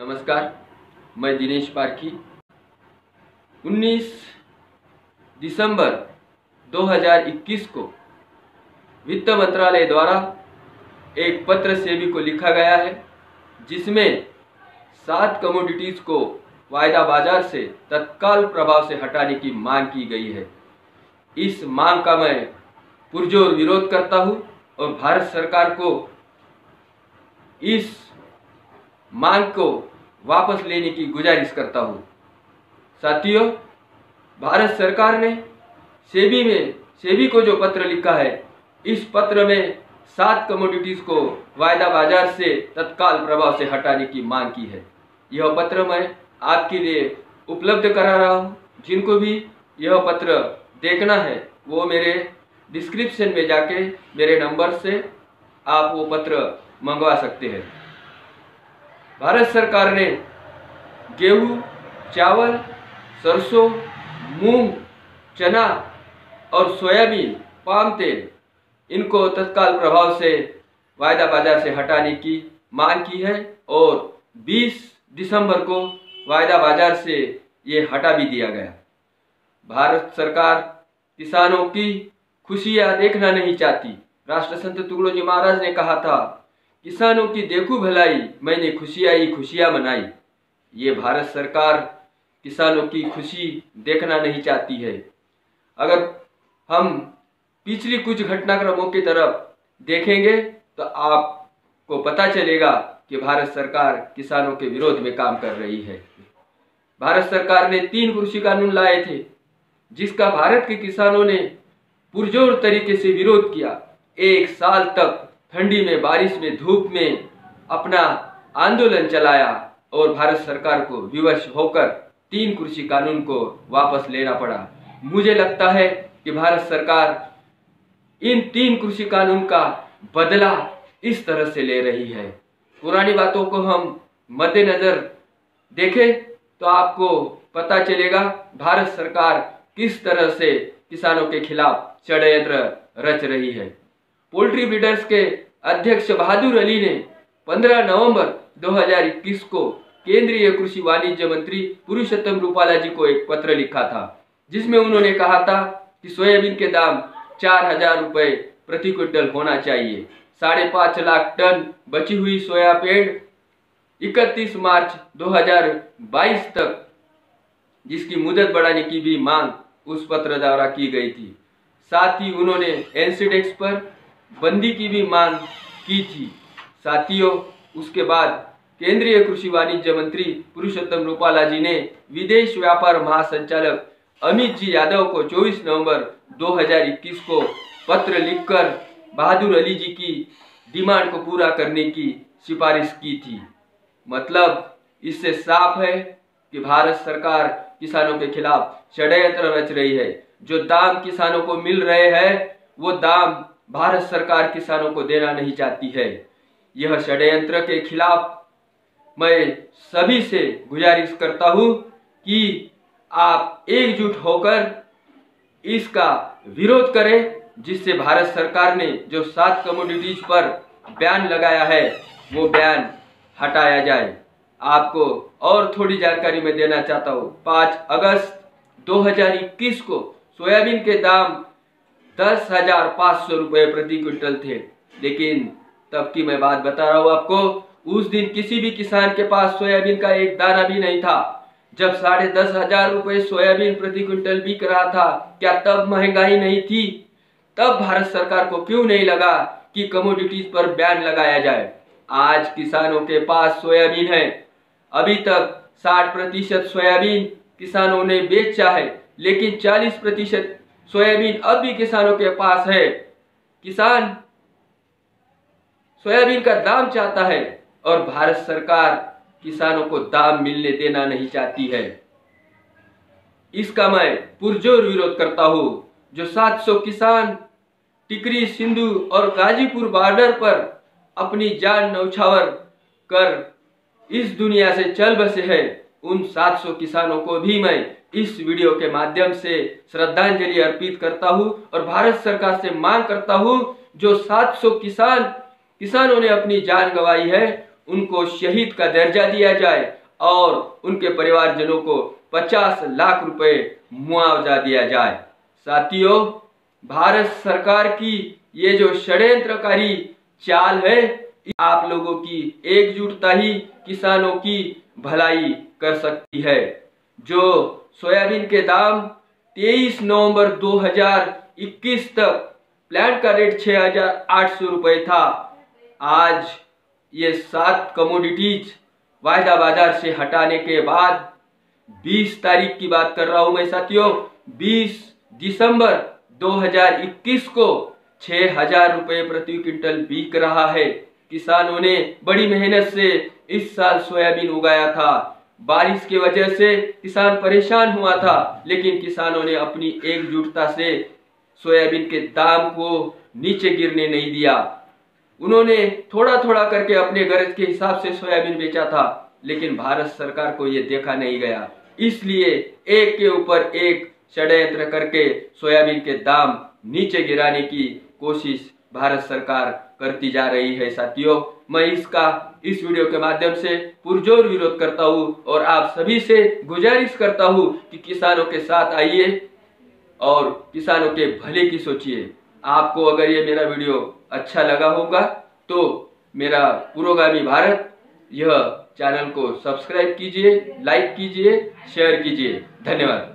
नमस्कार, मैं दिनेश पारखी। 19 दिसंबर 2021 को वित्त मंत्रालय द्वारा एक पत्र सेबी को लिखा गया है, जिसमें 7 कमोडिटीज को वायदा बाजार से तत्काल प्रभाव से हटाने की मांग की गई है। इस मांग का मैं पुरजोर विरोध करता हूं और भारत सरकार को इस मांग को वापस लेने की गुजारिश करता हूं। साथियों, भारत सरकार ने सेबी को जो पत्र लिखा है, इस पत्र में 7 कमोडिटीज को वायदा बाजार से तत्काल प्रभाव से हटाने की मांग की है। यह पत्र मैं आपके लिए उपलब्ध करा रहा हूं। जिनको भी यह पत्र देखना है वो मेरे डिस्क्रिप्शन में जाके मेरे नंबर से आप वो पत्र मंगवा सकते हैं। भारत सरकार ने गेहूं, चावल, सरसों, मूंग, चना और सोयाबीन, पाम तेल, इनको तत्काल प्रभाव से वायदा बाजार से हटाने की मांग की है और 20 दिसंबर को वायदा बाजार से ये हटा भी दिया गया। भारत सरकार किसानों की खुशियां देखना नहीं चाहती। राष्ट्रसंत तुगड़ोजी महाराज ने कहा था, किसानों की देखूं भलाई, मैंने खुशियां ही खुशियां मनाई। ये भारत सरकार किसानों की खुशी देखना नहीं चाहती है। अगर हम पिछली कुछ घटनाक्रमों की तरफ देखेंगे तो आपको पता चलेगा कि भारत सरकार किसानों के विरोध में काम कर रही है। भारत सरकार ने 3 कृषि कानून लाए थे, जिसका भारत के किसानों ने पुरजोर तरीके से विरोध किया। 1 साल तक ठंडी में, बारिश में, धूप में अपना आंदोलन चलाया और भारत सरकार को विवश होकर 3 कृषि कानून को वापस लेना पड़ा। मुझे लगता है कि भारत सरकार इन 3 कृषि कानून का बदला इस तरह से ले रही है। पुरानी बातों को हम मद्देनजर देखें तो आपको पता चलेगा भारत सरकार किस तरह से किसानों के खिलाफ षड्यंत्र रच रही है। पोल्ट्री ब्रीडर्स के अध्यक्ष बहादुर अली ने 15 नवंबर 2021 को केंद्रीय कृषि वाणिज्य मंत्री पुरुषोत्तम रूपाला जी को एक पत्र लिखा था, जिसमें उन्होंने कहा था कि सोयाबीन के दाम 4000 रुपए प्रति क्विंटल होना चाहिए। 5.5 लाख टन बची हुई सोया पेड़ 31 मार्च 2022 तक, जिसकी मुदत बढ़ाने की भी मांग उस पत्र द्वारा की गई थी। साथ ही उन्होंने एनसीडेक्स पर बंदी की भी मांग की थी। साथियों, उसके बाद केंद्रीय कृषि वाणिज्य मंत्री पुरुषोत्तम रूपाला जी ने विदेश व्यापार महासंचालक अमित जी यादव को 24 नवंबर 2021 को पत्र लिखकर बहादुर अली जी की डिमांड को पूरा करने की सिफारिश की थी। मतलब इससे साफ है कि भारत सरकार किसानों के खिलाफ षड्यंत्र रच रही है। जो दाम किसानों को मिल रहे हैं, वो दाम भारत सरकार किसानों को देना नहीं चाहती है। यह षड्यंत्र के खिलाफ मैं सभी से गुजारिश करता हूं कि आप एकजुट होकर इसका विरोध करें, जिससे भारत सरकार ने जो 7 कमोडिटीज पर बैन लगाया है वो बैन हटाया जाए। आपको और थोड़ी जानकारी मैं देना चाहता हूं। 5 अगस्त 2021 को सोयाबीन के दाम 10,500 रुपए प्रति क्विंटल थे, लेकिन तब की मैं बात बता रहा हूं आपको, उस दिन किसी भी किसान के पास सोयाबीन का एक दाना भी नहीं था। जब 10,500 रुपए सोयाबीन प्रति क्विंटल बिक रहा था, क्या तब महंगाई नहीं थी? तब भारत सरकार को क्यों नहीं लगा कि कमोडिटीज पर बैन लगाया जाए? आज किसानों के पास सोयाबीन है। अभी तक 60% सोयाबीन किसानों ने बेचा है, लेकिन 40% सोयाबीन अब भी किसानों के पास है। किसान सोयाबीन का दाम चाहता है और भारत सरकार किसानों को दाम मिलने देना नहीं चाहती है। इसका मैं पुरजोर विरोध करता हूं। जो 700 किसान टिकरी, सिंधु और गाजीपुर बॉर्डर पर अपनी जान न्यौछावर कर इस दुनिया से चल बसे हैं, उन 700 किसानों को भी मैं इस वीडियो के माध्यम से श्रद्धांजलि अर्पित करता हूं और भारत सरकार से मांग करता हूं, जो 700 किसानों ने अपनी जान गंवाई है, उनको शहीद का दर्जा दिया जाए और उनके परिवारजनों को 50 लाख रुपए मुआवजा दिया जाए। साथियों, भारत सरकार की ये जो षड्यंत्रकारी चाल है, आप लोगों की एकजुटता ही किसानों की भलाई कर सकती है। जो सोयाबीन के दाम 23 नवंबर 2021 तक प्लांट का रेट 6,800 रुपए था, आज ये 7 कमोडिटीज वायदा बाजार से हटाने के बाद 20 तारीख की बात कर रहा हूं मैं साथियों, 20 दिसंबर 2021 को 6,000 रुपए प्रति क्विंटल बिक रहा है। किसानों ने बड़ी मेहनत से इस साल सोयाबीन उगाया था। बारिश की वजह से किसान परेशान हुआ था, लेकिन किसानों ने अपनी एकजुटता से सोयाबीन के दाम को नीचे गिरने नहीं दिया। उन्होंने थोड़ा थोड़ा करके अपने गरज के हिसाब से सोयाबीन बेचा था, लेकिन भारत सरकार को यह देखा नहीं गया। इसलिए एक के ऊपर एक षड्यंत्र करके सोयाबीन के दाम नीचे गिराने की कोशिश भारत सरकार करती जा रही है। साथियों, मैं इस वीडियो के माध्यम से पुरजोर विरोध करता हूं और आप सभी से गुजारिश करता हूं कि किसानों के साथ आइए और किसानों के भले की सोचिए। आपको अगर ये मेरा वीडियो अच्छा लगा होगा तो मेरा पुरोगामी भारत यह चैनल को सब्सक्राइब कीजिए, लाइक कीजिए, शेयर कीजिए। धन्यवाद।